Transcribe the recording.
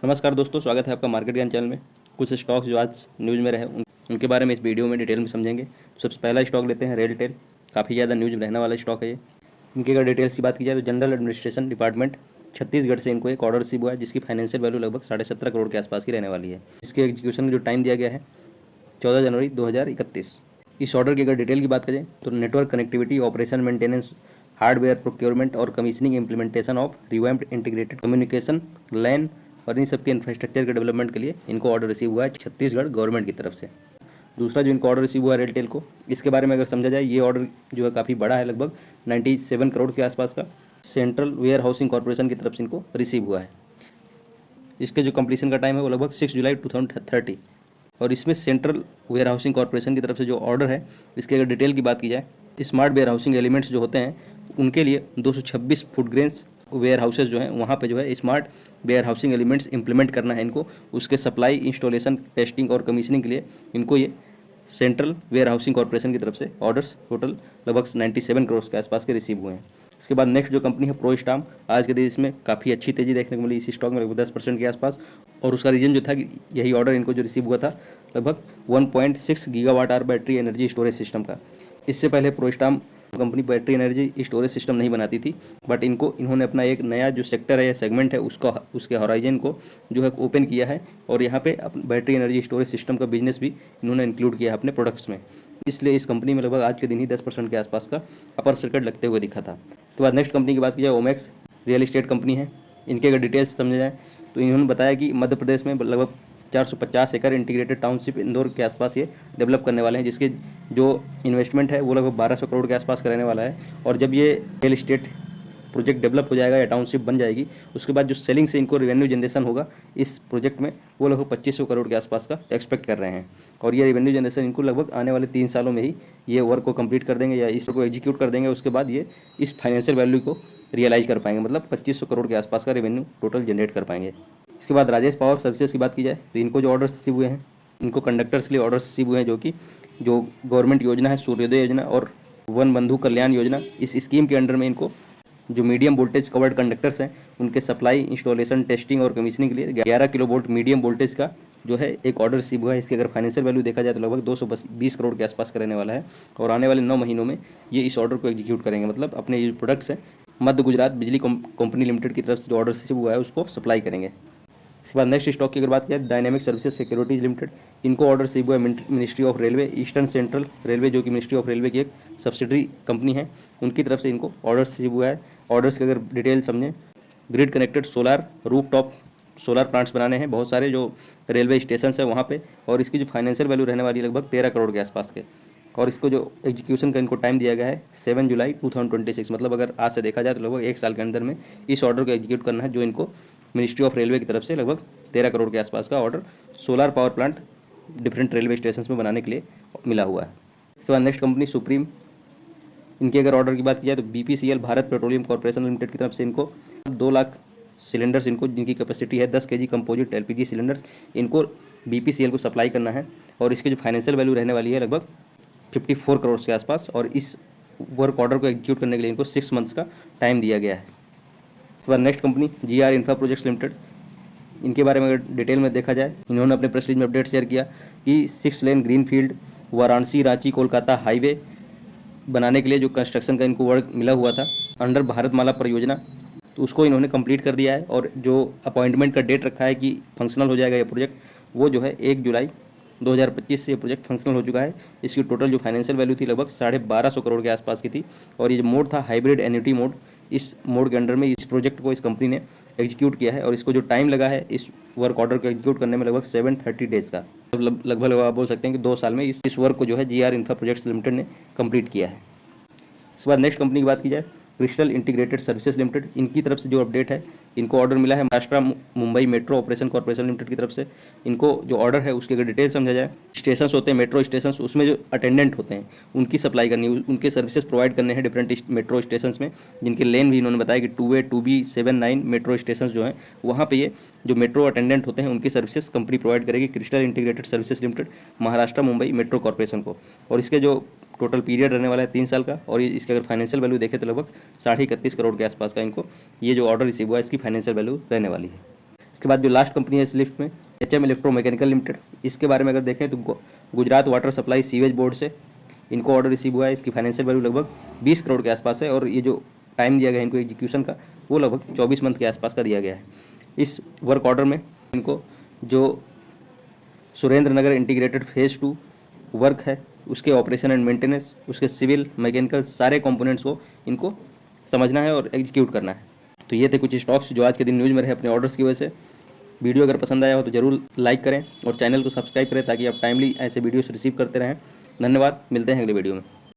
नमस्कार दोस्तों, स्वागत है आपका मार्केट ज्ञान चैनल में। कुछ स्टॉक्स जो आज न्यूज़ में रहे उनके बारे में इस वीडियो में डिटेल में समझेंगे। सबसे पहला स्टॉक लेते हैं रेलटेल। काफ़ी ज़्यादा न्यूज़ में रहने वाला स्टॉक है ये। इनकी अगर डिटेल्स की बात की जाए तो जनरल एडमिनिस्ट्रेशन डिपार्टमेंट छत्तीसगढ़ से इनको एक ऑर्डर रिसीव हुआ है, जिसकी फाइनेंशियल वैल्यू लगभग 17.5 करोड़ के आसपास की रहने वाली है। इसके एग्जीक्यूशन का जो टाइम दिया गया है 14 जनवरी 2031। इस ऑर्डर की अगर डिटेल की बात करें तो network connectivity, operation maintenance, hardware procurement और commissioning implementation of revamped integrated communication LAN और इन सबके इंफ्रास्ट्रक्चर के डेवलपमेंट के लिए इनको ऑर्डर रिसीव हुआ है छत्तीसगढ़ गवर्नमेंट की तरफ से। दूसरा जो इनको ऑर्डर रिसीव हुआ है रेलटेल को, इसके बारे में अगर समझा जाए, ये ऑर्डर जो है काफ़ी बड़ा है, लगभग 97 करोड़ के आसपास का सेंट्रल वेयर हाउसिंग कॉर्पोरेशन की तरफ से इनको रिसीव हुआ है। इसके जो कंप्लीशन का टाइम है वो लगभग 6 जुलाई 2030। और इसमें सेंट्रल वेयर हाउसिंग कॉर्पोरेशन की तरफ से जो ऑर्डर है, इसके अगर डिटेल की बात की जाए, स्मार्ट वेयर हाउसिंग एलिमेंट्स जो होते हैं उनके लिए 226 फूड ग्रेन्स वेयर हाउसेज जो हैं वहाँ पे जो है smart warehousing elements implement करना है इनको। उसके सप्लाई, इंस्टॉलेशन, टेस्टिंग और कमीशनिंग के लिए इनको ये सेंट्रल वेयर हाउसिंग कॉर्पोरेशन की तरफ से ऑर्डर्स टोटल लगभग 97 करोड़ के आसपास के रिसीव हुए हैं। इसके बाद नेक्स्ट जो कंपनी है प्रोस्टाम। आज के दिन इसमें काफ़ी अच्छी तेज़ी देखने को मिली इसी स्टॉक में, लगभग 10% के आसपास। और उसका रीज़न जो था कि यही ऑर्डर इनको जो रिसीव हुआ था लगभग 1.6 gigawatt hour battery energy storage system का। इससे पहले Prostarm company battery energy storage system नहीं बनाती थी, बट इन्होंने अपना एक नया जो सेक्टर है या सेगमेंट है उसके हॉराइजन को जो है ओपन किया है और यहाँ पे बैटरी एनर्जी स्टोरेज सिस्टम का बिजनेस भी इन्होंने इंक्लूड किया है अपने प्रोडक्ट्स में। इसलिए इस कंपनी में लगभग आज के दिन ही 10% के आसपास का अपर सर्किट लगते हुए दिखा था। उसके बाद नेक्स्ट कंपनी की बात की जाए, ओमेक्स रियल एस्टेट कंपनी है। इनके अगर डिटेल्स समझे जाए तो इन्होंने बताया कि मध्य प्रदेश में लगभग 450 एकड़ इंटीग्रेटेड टाउनशिप इंदौर के आसपास ये डेवलप करने वाले हैं, जिसके जो इन्वेस्टमेंट है वो लगभग 1200 करोड़ के आसपास का रहने वाला है। और जब ये रियल एस्टेट प्रोजेक्ट डेवलप हो जाएगा या टाउनशिप बन जाएगी, उसके बाद जो सेलिंग से इनको रेवेन्यू जनरेशन होगा इस प्रोजेक्ट में, वो लगभग 2500 करोड़ के आसपास का एक्सपेक्ट कर रहे हैं। और ये रेवेन्यू जनरेशन इनको लगभग आने वाले 3 सालों में ही ये वर्क को कंप्लीट कर देंगे या इसको एग्जीक्यूट कर देंगे। उसके बाद ये इस फाइनेंशियल वैल्यू को रियलाइज कर पाएंगे, मतलब 2500 करोड़ के आसपास का रेवेन्यू टोटल जनरेट कर पाएंगे। इसके बाद राजेश पावर सर्विसेज की बात की जाए तो इनको जो ऑर्डर्स रिसीव हुए हैं, इनको कंडक्टर्स के लिए ऑर्डर्स रिसीव हुए हैं, जो गवर्नमेंट योजना है सूर्योदय योजना और वन बंधु कल्याण योजना, इस स्कीम के अंडर में इनको जो मीडियम वोल्टेज कवर्ड कंडक्टर्स हैं उनके सप्लाई, इंस्टॉलेशन, टेस्टिंग और कमीशनिंग के लिए 11 किलो वोल्ट मीडियम वोल्टेज का जो है एक ऑर्डर रिसीव हुआ है। इसकी अगर फाइनेंशियल वैल्यू देखा जाए तो लगभग 220 करोड़ के आसपास का रहने वाला है। और आने वाले 9 महीनों में ये इस ऑर्डर को एग्जीक्यूट करेंगे, मतलब अपने ये प्रोडक्ट्स हैं मध्य गुजरात बिजली कंपनी लिमिटेड की तरफ से जो ऑर्डर रिसीव हुआ है उसको सप्लाई करेंगे। इसके बाद नेक्स्ट स्टॉक की अगर बात करें, डायनेमिक सर्विसेज सिक्योरिटीज लिमिटेड। इनको ऑर्डर रिसीव हुआ है ministry of railway, eastern central railway जो कि मिनिस्ट्री ऑफ रेलवे की एक सब्सिडरी कंपनी है, उनकी तरफ से इनको ऑर्डर रिसीव हुआ है। ऑर्डर्स की अगर डिटेल समझें, grid connected solar rooftop solar plants बनाने हैं बहुत सारे जो रेलवे स्टेशन है वहाँ पे। और इसकी जो फाइनेंशियल वैल्यू रहने वाली है लगभग 13 करोड़ के आसपास के। और इसको जो एग्जीक्यूशन का इनको टाइम दिया गया है 7 जुलाई 2026, मतलब अगर आज से देखा जाए तो लगभग 1 साल के अंदर में इस ऑर्डर को एग्जीक्यूट करना है, जो इनको मिनिस्ट्री ऑफ रेलवे की तरफ से लगभग 13 करोड़ के आसपास का order solar power plant different railway station में बनाने के लिए मिला हुआ है। इसके बाद नेक्स्ट कंपनी सुप्रीम। इनके अगर ऑर्डर की बात की जाए तो BPCL Bharat petroleum corporation limited की तरफ से इनको 2 लाख सिलेंडर्स, इनको जिनकी कैपेसिटी है 10 kg कंपोजिट LPG सिलेंडर्स, इनको BPCL को सप्लाई करना है। और इसकी जो फाइनेंशियल वैल्यू रहने वाली है लगभग 54 करोड़ के आसपास। और इस वर्क ऑर्डर को एग्जीक्यूट करने के लिए इनको 6 मंथ्स का टाइम दिया गया है। उसके बाद next company GR infra projects limited. इनके बारे में अगर डिटेल में देखा जाए, इन्होंने अपने प्रेस रिलीज में अपडेट शेयर किया कि 6 lane greenfield Varanasi Ranchi Kolkata highway बनाने के लिए जो कंस्ट्रक्शन का इनको वर्क मिला हुआ था अंडर भारतमाला परियोजना, तो उसको इन्होंने कंप्लीट कर दिया है। और जो अपॉइंटमेंट का डेट रखा है कि फंक्शनल हो जाएगा ये प्रोजेक्ट, वो जो है 1 जुलाई 2025 से ये प्रोजेक्ट फंक्शनल हो चुका है। इसकी टोटल जो फाइनेंशियल वैल्यू थी लगभग 1250 करोड़ के आसपास की थी। और ये जो मोड था हाइब्रिड एन्युटी मोड, इस मोड के अंडर में इस प्रोजेक्ट को इस कंपनी ने एग्जीक्यूट किया है। और इसको जो टाइम लगा है इस वर्क ऑर्डर को एग्जीक्यूट करने में लगभग 730 डेज़ का, लगभग आप बोल सकते हैं कि 2 साल में इस वर्क को जो है GR इंफ्रा प्रोजेक्ट्स लिमिटेड ने कंप्लीट किया है। इसके बाद नेक्स्ट कंपनी की बात की जाए, क्रिस्टल इंटीग्रेटेड सर्विसेज लिमिटेड। इनकी तरफ से जो अपडेट है, इनको ऑर्डर मिला है Maharashtra Mumbai metro operation corporation limited की तरफ से। इनको जो ऑर्डर है उसकी अगर डिटेल समझा जाए, स्टेशन होते हैं मेट्रो स्टेशन, उसमें जो अटेंडेंट होते हैं उनकी सप्लाई करनी, उनके सर्विसेज प्रोवाइड करने हैं डिफरेंट मेट्रो स्टेशन में, जिनके लेन भी इन्होंने बताया कि 2A 2B 7 9 मेट्रो स्टेशन जो हैं वहाँ पे ये जो मेट्रो अटेंडेंट होते हैं उनकी सर्विसेज कंपनी प्रोवाइड करेगी, crystal integrated services limited Maharashtra Mumbai metro corporation को। और इसके जो टोटल पीरियड रहने वाला है 3 साल का। और इसके अगर फाइनेंशियल वैल्यू देखें तो लगभग 31.5 करोड़ के आसपास का इनको ये जो ऑर्डर रिसीव हुआ है इसकी फाइनेंशियल वैल्यू रहने वाली है। इसके बाद जो लास्ट कंपनी है इस लिस्ट में HM इलेक्ट्रोमैकेनिकल लिमिटेड। इसके बारे में अगर देखें तो Gujarat water supply sewage board से इनको ऑर्डर रिसीव हुआ है। इसकी फाइनेंशियल वैल्यू लगभग 20 करोड़ के आसपास है और ये जो टाइम दिया गया है इनको एग्जीक्यूशन का वो लगभग 24 मंथ के आसपास का दिया गया है। इस वर्क ऑर्डर में इनको जो सुरेंद्र नगर इंटीग्रेटेड फेज़ 2 वर्क है उसके ऑपरेशन एंड मेंटेनेंस, उसके सिविल मैकेनिकल सारे कंपोनेंट्स को इनको समझना है और एग्जीक्यूट करना है। तो ये थे कुछ स्टॉक्स जो आज के दिन न्यूज़ में रहे अपने ऑर्डर्स की वजह से। वीडियो अगर पसंद आया हो तो ज़रूर लाइक करें और चैनल को सब्सक्राइब करें ताकि आप टाइमली ऐसे वीडियोस रिसीव करते रहें। धन्यवाद, मिलते हैं अगले वीडियो में।